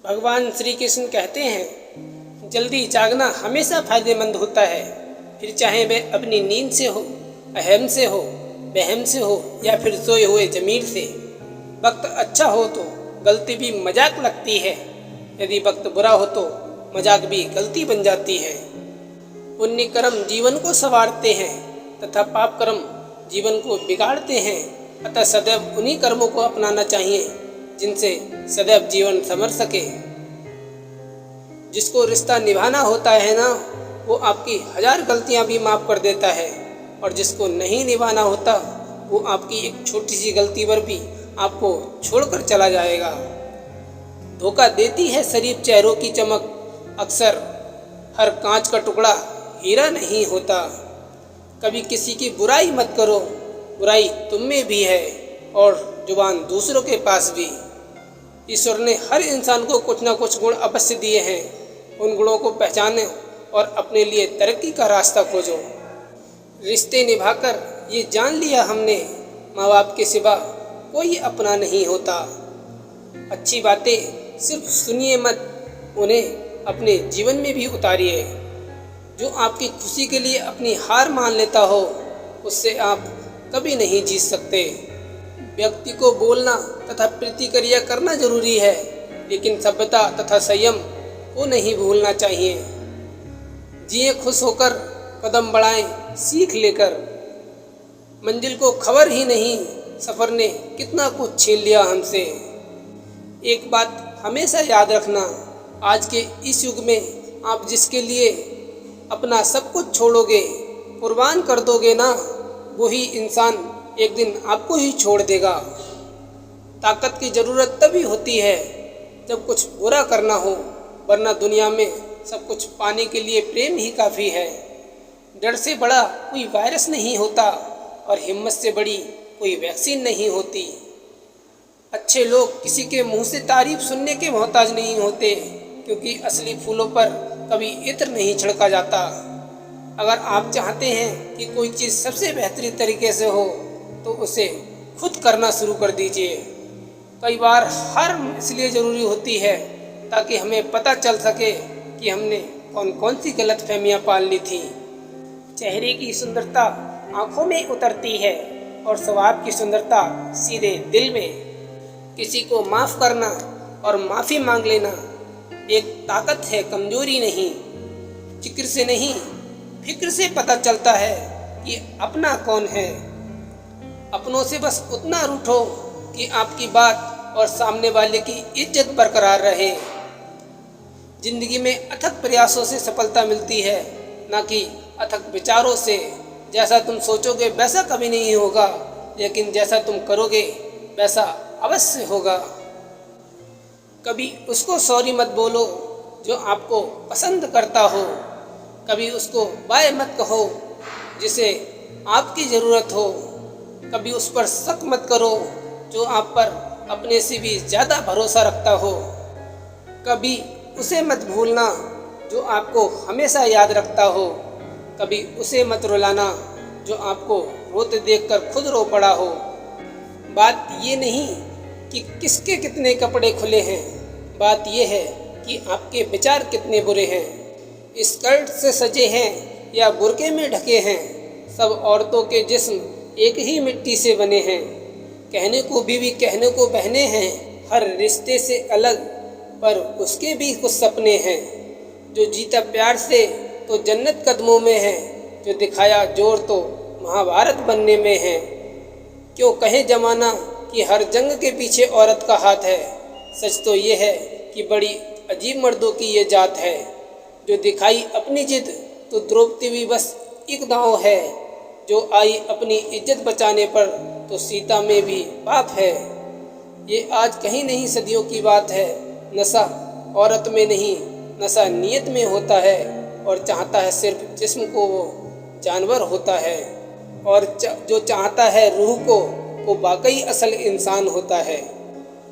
भगवान श्री कृष्ण कहते हैं, जल्दी जागना हमेशा फायदेमंद होता है, फिर चाहे वह अपनी नींद से हो, अहम से हो, वहम से हो या फिर सोए हुए जमीर से। वक्त अच्छा हो तो गलती भी मजाक लगती है, यदि वक्त बुरा हो तो मजाक भी गलती बन जाती है। पुण्य कर्म जीवन को संवारते हैं तथा पाप कर्म जीवन को बिगाड़ते हैं, अतः सदैव उन्हीं कर्मों को अपनाना चाहिए जिनसे सदैव जीवन संवर सके। जिसको रिश्ता निभाना होता है ना, वो आपकी 1000 गलतियां भी माफ़ कर देता है, और जिसको नहीं निभाना होता वो आपकी एक छोटी सी गलती पर भी आपको छोड़कर चला जाएगा। धोखा देती है शरीफ चेहरों की चमक, अक्सर हर कांच का टुकड़ा हीरा नहीं होता। कभी किसी की बुराई मत करो, बुराई तुम में भी है और जुबान दूसरों के पास भी। ईश्वर ने हर इंसान को कुछ ना कुछ गुण अवश्य दिए हैं, उन गुणों को पहचाने और अपने लिए तरक्की का रास्ता खोजो। रिश्ते निभाकर ये जान लिया हमने, माँ बाप के सिवा कोई अपना नहीं होता। अच्छी बातें सिर्फ सुनिए मत, उन्हें अपने जीवन में भी उतारिए। जो आपकी खुशी के लिए अपनी हार मान लेता हो, उससे आप कभी नहीं जीत सकते। व्यक्ति को बोलना तथा प्रतिक्रिया करना जरूरी है, लेकिन सभ्यता तथा संयम को नहीं भूलना चाहिए। जिए खुश होकर, कदम बढ़ाएं सीख लेकर। मंजिल को खबर ही नहीं, सफ़र ने कितना कुछ छीन लिया हमसे। एक बात हमेशा याद रखना, आज के इस युग में आप जिसके लिए अपना सब कुछ छोड़ोगे, कुर्बान कर दोगे ना, वही इंसान एक दिन आपको ही छोड़ देगा। ताकत की ज़रूरत तभी होती है जब कुछ बुरा करना हो, वरना दुनिया में सब कुछ पाने के लिए प्रेम ही काफ़ी है। डर से बड़ा कोई वायरस नहीं होता और हिम्मत से बड़ी कोई वैक्सीन नहीं होती। अच्छे लोग किसी के मुंह से तारीफ सुनने के मोहताज नहीं होते, क्योंकि असली फूलों पर कभी इत्र नहीं छिड़का जाता। अगर आप चाहते हैं कि कोई चीज़ सबसे बेहतरीन तरीके से हो, तो उसे खुद करना शुरू कर दीजिए। कई बार हार इसलिए ज़रूरी होती है ताकि हमें पता चल सके कि हमने कौन कौन सी गलतफहमियां पाल ली थी। चेहरे की सुंदरता आंखों में उतरती है और स्वभाव की सुंदरता सीधे दिल में। किसी को माफ़ करना और माफ़ी मांग लेना एक ताकत है, कमजोरी नहीं। जिक्र से नहीं, फिक्र से पता चलता है कि अपना कौन है। अपनों से बस उतना रूठो कि आपकी बात और सामने वाले की इज्जत बरकरार रहे। जिंदगी में अथक प्रयासों से सफलता मिलती है, ना कि अथक विचारों से। जैसा तुम सोचोगे वैसा कभी नहीं होगा, लेकिन जैसा तुम करोगे वैसा अवश्य होगा। कभी उसको सॉरी मत बोलो जो आपको पसंद करता हो, कभी उसको बाय मत कहो जिसे आपकी ज़रूरत हो। कभी उस पर शक मत करो जो आप पर अपने से भी ज़्यादा भरोसा रखता हो। कभी उसे मत भूलना जो आपको हमेशा याद रखता हो। कभी उसे मत रुलाना जो आपको रोते देखकर खुद रो पड़ा हो। बात ये नहीं कि किसके कितने कपड़े खुले हैं, बात यह है कि आपके विचार कितने बुरे हैं। स्कर्ट से सजे हैं या बुर्के में ढके हैं, सब औरतों के जिस्म एक ही मिट्टी से बने हैं। कहने को बीवी कहने को बहने हैं, हर रिश्ते से अलग पर उसके भी कुछ सपने हैं। जो जीता प्यार से तो जन्नत कदमों में है, जो दिखाया जोर तो महाभारत बनने में है। क्यों कहे जमाना कि हर जंग के पीछे औरत का हाथ है, सच तो ये है कि बड़ी अजीब मर्दों की ये जात है। जो दिखाई अपनी जिद तो द्रौपदी भी बस एक दांव है, जो आई अपनी इज्जत बचाने पर तो सीता में भी पाप है। ये आज कहीं नहीं सदियों की बात है, नशा औरत में नहीं नशा नीयत में होता है, और चाहता है सिर्फ जिस्म को वो जानवर होता है, और जो चाहता है रूह को वो वाकई असल इंसान होता है।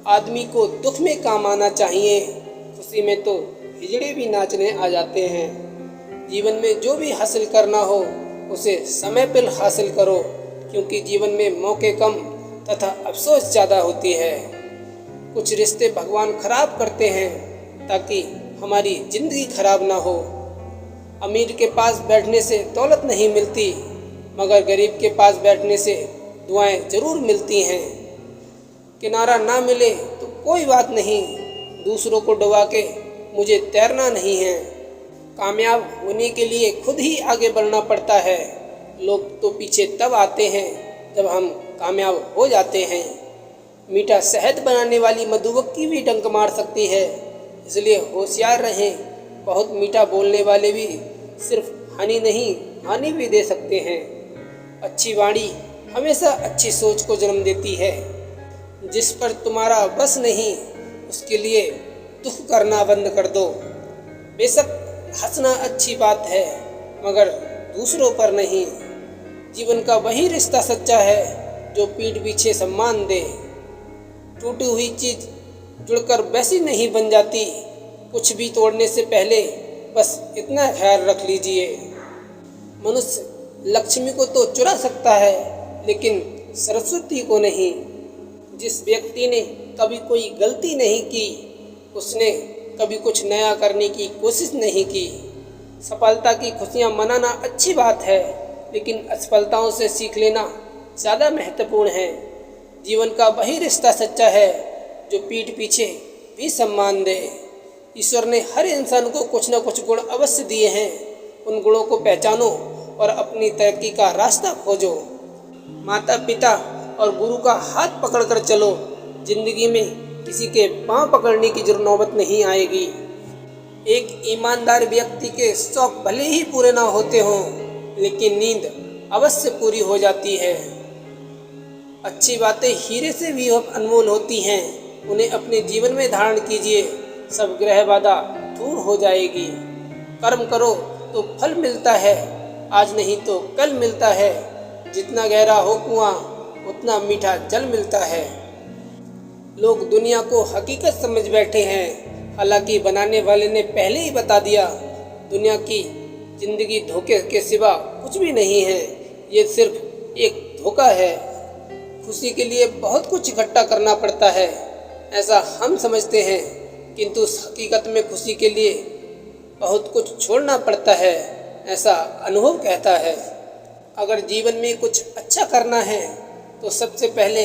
आदमी को दुख में काम आना चाहिए, खुशी में तो हिजड़े भी नाचने आ जाते हैं। जीवन में जो भी हासिल करना हो उसे समय पर हासिल करो, क्योंकि जीवन में मौके कम तथा अफसोस ज़्यादा होती है। कुछ रिश्ते भगवान खराब करते हैं ताकि हमारी जिंदगी खराब ना हो। अमीर के पास बैठने से दौलत नहीं मिलती, मगर गरीब के पास बैठने से दुआएं जरूर मिलती हैं। किनारा ना मिले तो कोई बात नहीं, दूसरों को डुबा के मुझे तैरना नहीं है। कामयाब होने के लिए खुद ही आगे बढ़ना पड़ता है। लोग तो पीछे तब आते हैं जब हम कामयाब हो जाते हैं। मीठा शहद बनाने वाली मधुमक्खी भी डंक मार सकती है, इसलिए होशियार रहें। बहुत मीठा बोलने वाले भी सिर्फ हानि नहीं, हानि भी दे सकते हैं। अच्छी वाणी हमेशा अच्छी सोच को जन्म देती है। जिस पर तुम्हारा बस नहीं, उसके लिए दुख करना बंद कर दो। बेशक हंसना अच्छी बात है, मगर दूसरों पर नहीं। जीवन का वही रिश्ता सच्चा है जो पीठ पीछे सम्मान दे। टूटी हुई चीज जुड़कर वैसी नहीं बन जाती। कुछ भी तोड़ने से पहले बस इतना ख्याल रख लीजिए, मनुष्य लक्ष्मी को तो चुरा सकता है, लेकिन सरस्वती को नहीं। जिस व्यक्ति ने कभी कोई गलती नहीं की, उसने कभी कुछ नया करने की कोशिश नहीं की। सफलता की खुशियाँ मनाना अच्छी बात है, लेकिन असफलताओं से सीख लेना ज़्यादा महत्वपूर्ण है। जीवन का वही रिश्ता सच्चा है जो पीठ पीछे भी सम्मान दे। ईश्वर ने हर इंसान को कुछ न कुछ गुण अवश्य दिए हैं। उन गुणों को पहचानो और अपनी तरक्की का रास्ता खोजो। माता पिता और गुरु का हाथ पकड़कर चलो। जिंदगी में किसी के पांव पकड़ने की जरूर नौबत नहीं आएगी। एक ईमानदार व्यक्ति के शौक भले ही पूरे ना होते हों, लेकिन नींद अवश्य पूरी हो जाती है। अच्छी बातें हीरे से भी अनमोल होती हैं, उन्हें अपने जीवन में धारण कीजिए। सब ग्रह बाधा दूर हो जाएगी। कर्म करो तो फल मिलता है, आज नहीं तो कल मिलता है। जितना गहरा हो कुआं, उतना मीठा जल मिलता है। लोग दुनिया को हकीकत समझ बैठे हैं, हालांकि बनाने वाले ने पहले ही बता दिया। दुनिया की जिंदगी धोखे के सिवा कुछ भी नहीं है, ये सिर्फ एक धोखा है। खुशी के लिए बहुत कुछ इकट्ठा करना पड़ता है, ऐसा हम समझते हैं, किंतु हकीकत में खुशी के लिए बहुत कुछ छोड़ना पड़ता है, ऐसा अनुभव कहता है। अगर जीवन में कुछ अच्छा करना है तो सबसे पहले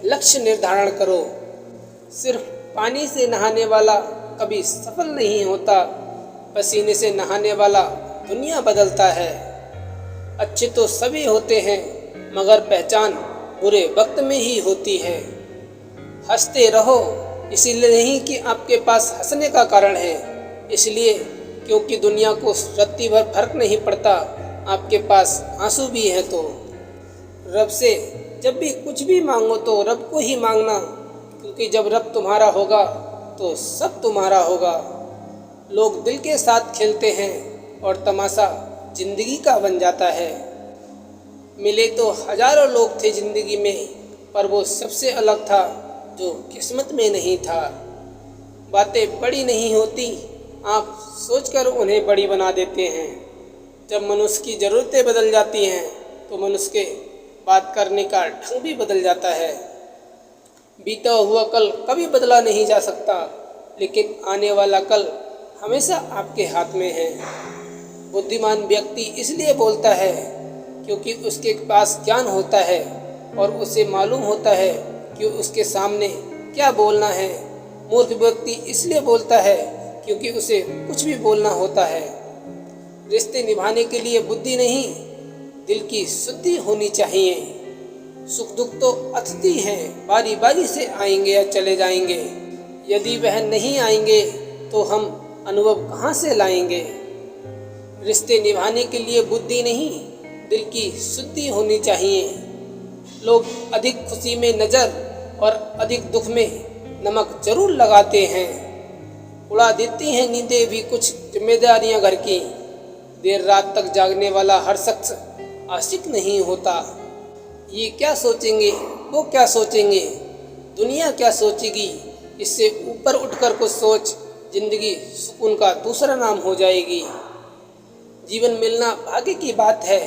लक्ष्य निर्धारण करो। सिर्फ पानी से नहाने वाला कभी सफल नहीं होता, पसीने से नहाने वाला दुनिया बदलता है। अच्छे तो सभी होते हैं, मगर पहचान बुरे वक्त में ही होती है। हंसते रहो, इसीलिए नहीं कि आपके पास हंसने का कारण है, इसलिए क्योंकि दुनिया को रत्ती भर फर्क नहीं पड़ता आपके पास आंसू भी है तो। रब से जब भी कुछ भी मांगो तो रब को ही मांगना, क्योंकि जब रब तुम्हारा होगा तो सब तुम्हारा होगा। लोग दिल के साथ खेलते हैं और तमाशा जिंदगी का बन जाता है। मिले तो हजारों लोग थे जिंदगी में, पर वो सबसे अलग था जो किस्मत में नहीं था। बातें बड़ी नहीं होती, आप सोचकर उन्हें बड़ी बना देते हैं। जब मनुष्य की ज़रूरतें बदल जाती हैं तो मनुष्य के बात करने का ढंग भी बदल जाता है। बीता हुआ कल कभी बदला नहीं जा सकता, लेकिन आने वाला कल हमेशा आपके हाथ में है। बुद्धिमान व्यक्ति इसलिए बोलता है क्योंकि उसके पास ज्ञान होता है और उसे मालूम होता है कि उसके सामने क्या बोलना है। मूर्ख व्यक्ति इसलिए बोलता है क्योंकि उसे कुछ भी बोलना होता है। रिश्ते निभाने के लिए बुद्धि नहीं, दिल की शुद्धि होनी चाहिए। सुख दुख तो अतिथि हैं, बारी बारी से आएंगे या चले जाएंगे। यदि वह नहीं आएंगे तो हम अनुभव कहाँ से लाएंगे। रिश्ते निभाने के लिए बुद्धि नहीं, दिल की शुद्धि होनी चाहिए। लोग अधिक खुशी में नज़र और अधिक दुख में नमक जरूर लगाते हैं। उड़ा देती हैं नींदें भी कुछ जिम्मेदारियां घर की। देर रात तक जागने वाला हर शख्स आशिक नहीं होता। ये क्या सोचेंगे, वो क्या सोचेंगे, दुनिया क्या सोचेगी, इससे ऊपर उठकर कुछ सोच। जिंदगी सुकून का दूसरा नाम हो जाएगी। जीवन मिलना भाग्य की बात है,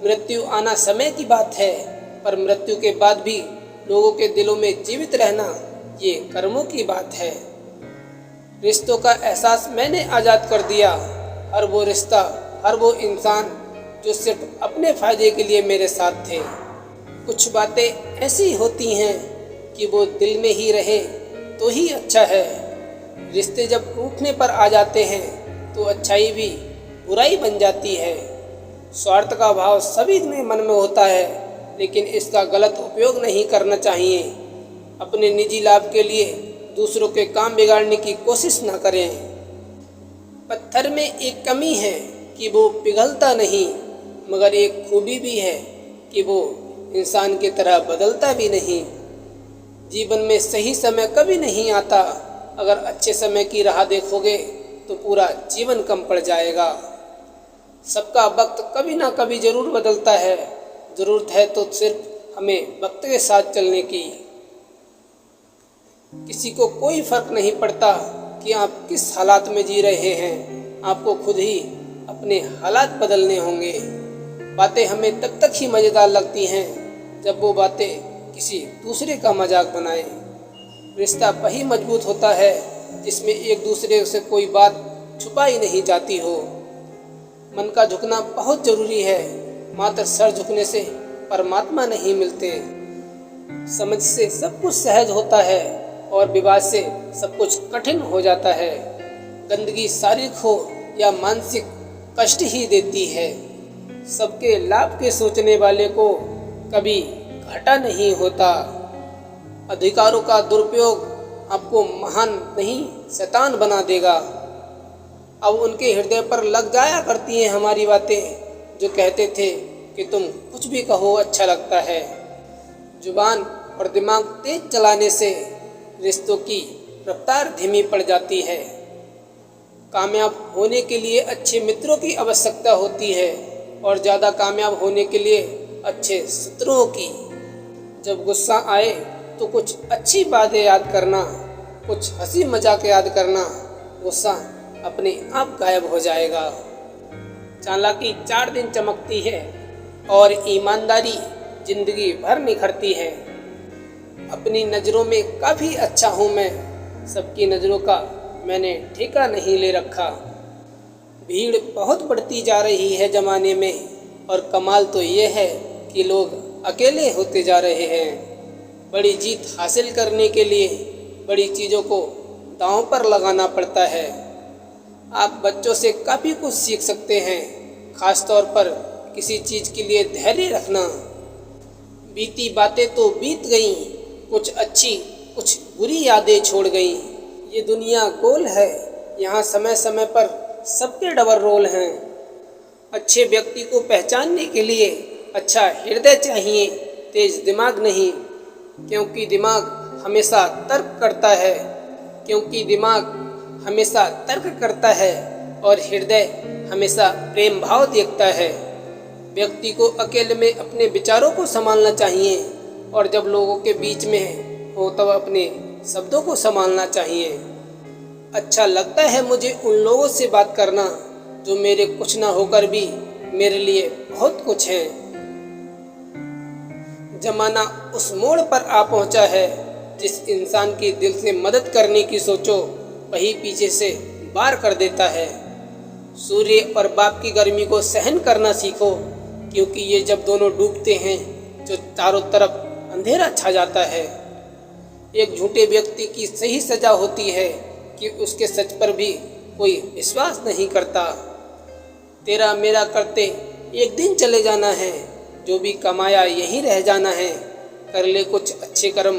मृत्यु आना समय की बात है, पर मृत्यु के बाद भी लोगों के दिलों में जीवित रहना ये कर्मों की बात है। रिश्तों का एहसास मैंने आज़ाद कर दिया। हर वो रिश्ता, हर वो इंसान जो सिर्फ अपने फ़ायदे के लिए मेरे साथ थे। कुछ बातें ऐसी होती हैं कि वो दिल में ही रहे तो ही अच्छा है। रिश्ते जब टूटने पर आ जाते हैं तो अच्छाई भी बुराई बन जाती है। स्वार्थ का भाव सभी में मन में होता है, लेकिन इसका गलत उपयोग नहीं करना चाहिए। अपने निजी लाभ के लिए दूसरों के काम बिगाड़ने की कोशिश न करें। पत्थर में एक कमी है कि वो पिघलता नहीं, मगर एक खूबी भी है कि वो इंसान की तरह बदलता भी नहीं। जीवन में सही समय कभी नहीं आता। अगर अच्छे समय की राह देखोगे तो पूरा जीवन कम पड़ जाएगा। सबका वक्त कभी ना कभी जरूर बदलता है। ज़रूरत है तो सिर्फ हमें वक्त के साथ चलने की। किसी को कोई फर्क नहीं पड़ता कि आप किस हालात में जी रहे हैं। आपको खुद ही अपने हालात बदलने होंगे। बातें हमें तब तक ही मज़ेदार लगती हैं जब वो बातें किसी दूसरे का मजाक बनाए। रिश्ता वही मजबूत होता है जिसमें एक दूसरे से कोई बात छुपाई नहीं जाती हो। मन का झुकना बहुत ज़रूरी है। मात्र सर झुकने से परमात्मा नहीं मिलते। समझ से सब कुछ सहज होता है और विवाद से सब कुछ कठिन हो जाता है। गंदगी शारीरिक हो या मानसिक कष्ट ही देती है। सबके लाभ के सोचने वाले को कभी घाटा नहीं होता। अधिकारों का दुरुपयोग आपको महान नहीं शैतान बना देगा। अब उनके हृदय पर लग जाया करती हैं हमारी बातें, जो कहते थे कि तुम कुछ भी कहो अच्छा लगता है। जुबान और दिमाग तेज चलाने से रिश्तों की रफ्तार धीमी पड़ जाती है। कामयाब होने के लिए अच्छे मित्रों की आवश्यकता होती है और ज़्यादा कामयाब होने के लिए अच्छे शत्रुओं की। जब गुस्सा आए तो कुछ अच्छी बातें याद करना, कुछ हंसी मजाक याद करना। गुस्सा अपने आप गायब हो जाएगा। चालाकी 4 दिन चमकती है और ईमानदारी जिंदगी भर निखरती है। अपनी नज़रों में काफ़ी अच्छा हूँ मैं, सबकी नज़रों का मैंने ठेका नहीं ले रखा। भीड़ बहुत बढ़ती जा रही है ज़माने में और कमाल तो ये है कि लोग अकेले होते जा रहे हैं। बड़ी जीत हासिल करने के लिए बड़ी चीज़ों को दांव पर लगाना पड़ता है। आप बच्चों से काफ़ी कुछ सीख सकते हैं, ख़ास तौर पर किसी चीज़ के लिए धैर्य रखना। बीती बातें तो बीत गईं, कुछ अच्छी कुछ बुरी यादें छोड़ गईं। ये दुनिया गोल है, यहाँ समय समय पर सबके डबल रोल हैं। अच्छे व्यक्ति को पहचानने के लिए अच्छा हृदय चाहिए, तेज दिमाग नहीं। क्योंकि दिमाग हमेशा तर्क करता है और हृदय हमेशा प्रेम भाव देखता है। व्यक्ति को अकेले में अपने विचारों को संभालना चाहिए और जब लोगों के बीच में हो तब अपने शब्दों को संभालना चाहिए। अच्छा लगता है मुझे उन लोगों से बात करना जो मेरे कुछ ना होकर भी मेरे लिए बहुत कुछ हैं। जमाना उस मोड़ पर आ पहुंचा है, जिस इंसान की दिल से मदद करने की सोचो वही पीछे से वार कर देता है। सूर्य और बाप की गर्मी को सहन करना सीखो, क्योंकि ये जब दोनों डूबते हैं जो चारों तरफ अंधेरा छा जाता है। एक झूठे व्यक्ति की सही सजा होती है कि उसके सच पर भी कोई विश्वास नहीं करता। तेरा मेरा करते एक दिन चले जाना है, जो भी कमाया यहीं रह जाना है। कर ले कुछ अच्छे कर्म,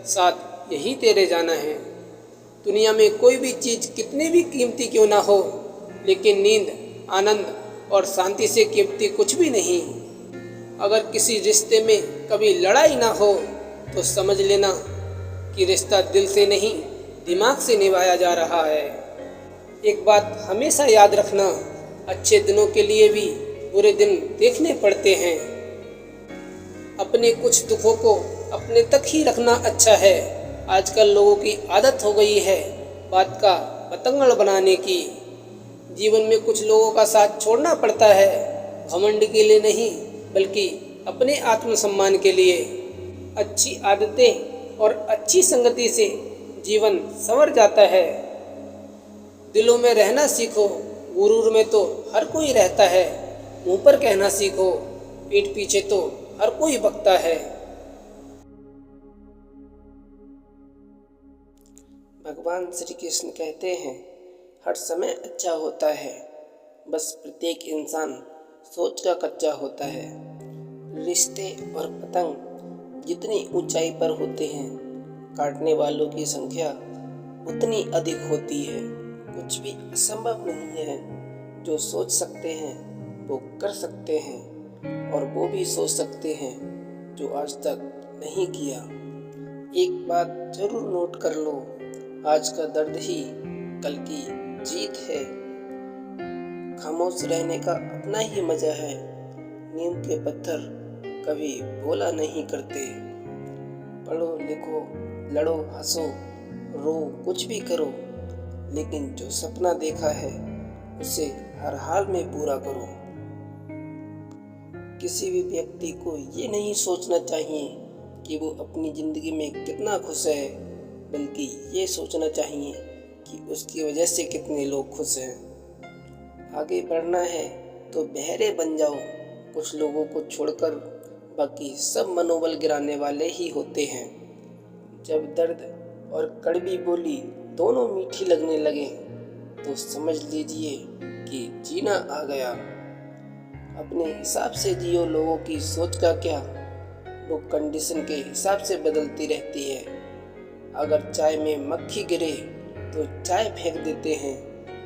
साथ यही तेरे जाना है। दुनिया में कोई भी चीज़ कितनी भी कीमती क्यों ना हो, लेकिन नींद, आनंद और शांति से कीमती कुछ भी नहीं। अगर किसी रिश्ते में कभी लड़ाई ना हो तो समझ लेना कि रिश्ता दिल से नहीं दिमाग से निभाया जा रहा है। एक बात हमेशा याद रखना, अच्छे दिनों के लिए भी बुरे दिन देखने पड़ते हैं। अपने कुछ दुखों को अपने तक ही रखना अच्छा है। आजकल लोगों की आदत हो गई है बात का बतंगड़ बनाने की। जीवन में कुछ लोगों का साथ छोड़ना पड़ता है, घमंड के लिए नहीं बल्कि अपने आत्मसम्मान के लिए। अच्छी आदतें और अच्छी संगति से जीवन संवर जाता है। दिलों में रहना सीखो, गुरूर में तो हर कोई रहता है। मुंह पर कहना सीखो, पीठ पीछे तो हर कोई बकता है। भगवान श्री कृष्ण कहते हैं, हर समय अच्छा होता है, बस प्रत्येक इंसान सोच का कच्चा होता है। रिश्ते और पतंग जितनी ऊंचाई पर होते हैं, काटने वालों की संख्या उतनी अधिक होती है। कुछ भी असंभव नहीं है। जो सोच सकते हैं वो कर सकते हैं, और वो भी सोच सकते हैं जो आज तक नहीं किया। एक बात जरूर नोट कर लो, आज का दर्द ही कल की जीत है। खामोश रहने का अपना ही मजा है। नीम के पत्थर कभी बोला नहीं करते। पढ़ो लिखो, लड़ो हंसो, रो, कुछ भी करो, लेकिन जो सपना देखा है उसे हर हाल में पूरा करो। किसी भी व्यक्ति को ये नहीं सोचना चाहिए कि वो अपनी जिंदगी में कितना खुश है, बल्कि ये सोचना चाहिए कि उसकी वजह से कितने लोग खुश हैं। आगे बढ़ना है तो बहरे बन जाओ। कुछ लोगों को छोड़कर बाकी सब मनोबल गिराने वाले ही होते हैं। जब दर्द और कड़वी बोली दोनों मीठी लगने लगे तो समझ लीजिए कि जीना आ गया। अपने हिसाब से जियो, लोगों की सोच का क्या, वो कंडीशन के हिसाब से बदलती रहती है। अगर चाय में मक्खी गिरे तो चाय फेंक देते हैं,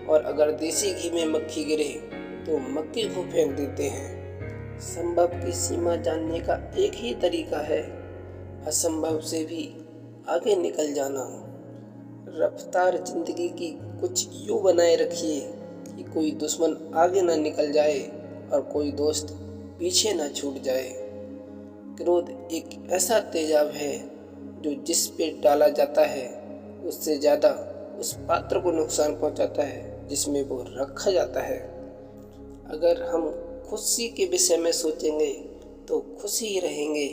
और अगर देसी घी में मक्खी गिरे तो मक्खी को फेंक देते हैं। संभव की सीमा जानने का एक ही तरीका है, असंभव से भी आगे निकल जाना। रफ्तार जिंदगी की कुछ यूँ बनाए रखिए कि कोई दुश्मन आगे ना निकल जाए और कोई दोस्त पीछे ना छूट जाए। क्रोध एक ऐसा तेजाब है जो जिस पे डाला जाता है उससे ज़्यादा उस पात्र को नुकसान पहुंचाता है जिसमें वो रखा जाता है। अगर हम खुशी के विषय में सोचेंगे तो खुशी ही रहेंगे,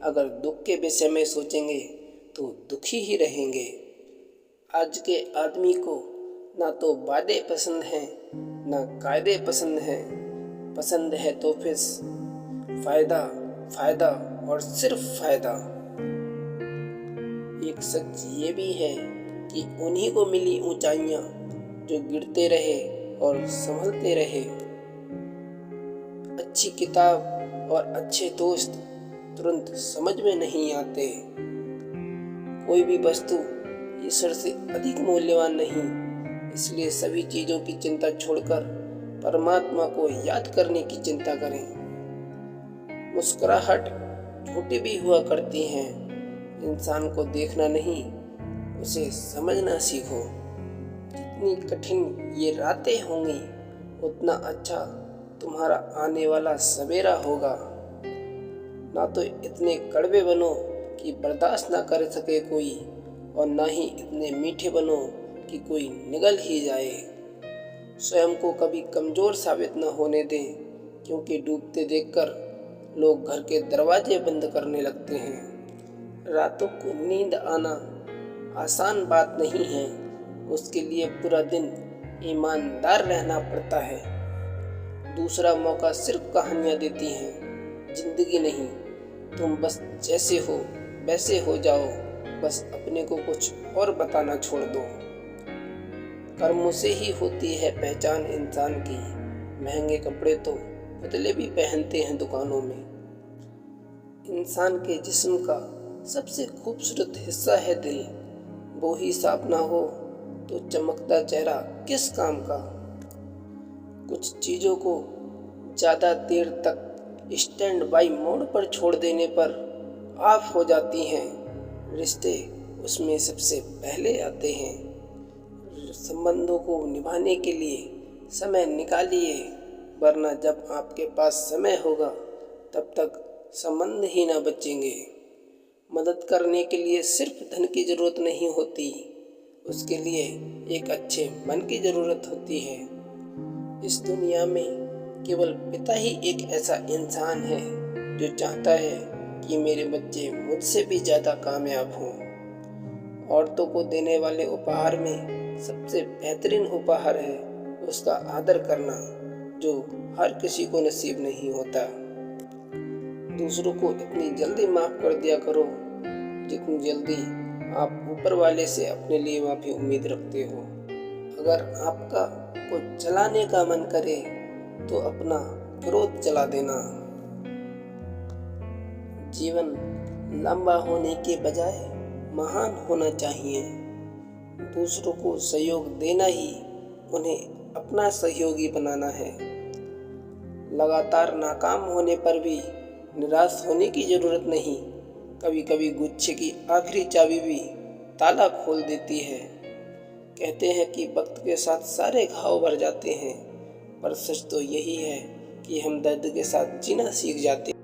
अगर दुख के विषय में सोचेंगे तो दुखी ही रहेंगे। आज के आदमी को ना तो वादे पसंद हैं, ना कायदे पसंद है तो फिर फायदा फायदा और सिर्फ फायदा। एक सच ये भी है कि उन्हीं को मिली ऊंचाइयां जो गिरते रहे और संभलते रहे। अच्छी किताब और अच्छे दोस्त तुरंत समझ में नहीं आते। कोई भी वस्तु ईश्वर से अधिक मूल्यवान नहीं, इसलिए सभी चीजों की चिंता छोड़कर परमात्मा को याद करने की चिंता करें। मुस्कुराहट झूठी भी हुआ करती हैं। इंसान को देखना नहीं, उसे समझना सीखो। जितनी कठिन ये रातें होंगी उतना अच्छा तुम्हारा आने वाला सवेरा होगा। ना तो इतने कड़वे बनो कि बर्दाश्त ना कर सके कोई, और ना ही इतने मीठे बनो कि कोई निगल ही जाए। स्वयं को कभी कमजोर साबित न होने दें, क्योंकि डूबते देखकर लोग घर के दरवाजे बंद करने लगते हैं। रातों को नींद आना आसान बात नहीं है, उसके लिए पूरा दिन ईमानदार रहना पड़ता है। दूसरा मौका सिर्फ कहानियाँ देती हैं, जिंदगी नहीं। तुम बस जैसे हो वैसे हो जाओ, बस अपने को कुछ और बताना छोड़ दो। कर्मों से ही होती है पहचान इंसान की। महंगे कपड़े तो पुतले भी पहनते हैं दुकानों में। इंसान के जिस्म का सबसे खूबसूरत हिस्सा है दिल। वो ही साफ ना हो तो चमकता चेहरा किस काम का। कुछ चीज़ों को ज़्यादा देर तक स्टैंड बाई मोड पर छोड़ देने पर ऑफ हो जाती हैं। रिश्ते उसमें सबसे पहले आते हैं। संबंधों को निभाने के लिए समय निकालिए, वरना जब आपके पास समय होगा तब तक संबंध ही ना बचेंगे। मदद करने के लिए सिर्फ धन की ज़रूरत नहीं होती, उसके लिए एक अच्छे मन की ज़रूरत होती है। इस दुनिया में केवल पिता ही एक ऐसा इंसान है जो चाहता है कि मेरे बच्चे मुझसे भी ज़्यादा कामयाब हों। औरतों को देने वाले उपहार में सबसे बेहतरीन उपहार है उसका आदर करना, जो हर किसी को नसीब नहीं होता। दूसरों को इतनी जल्दी माफ़ कर दिया करो जितनी जल्दी आप ऊपर वाले से अपने लिए माफ़ी उम्मीद रखते हो। अगर आपका कुछ जलाने का मन करे तो अपना क्रोध जला देना। जीवन लंबा होने के बजाय महान होना चाहिए। दूसरों को सहयोग देना ही उन्हें अपना सहयोगी बनाना है। लगातार नाकाम होने पर भी निराश होने की ज़रूरत नहीं। कभी कभी गुच्छे की आखिरी चाबी भी ताला खोल देती है। कहते हैं कि वक्त के साथ सारे घाव भर जाते हैं, पर सच तो यही है कि हम दर्द के साथ जीना सीख जाते हैं।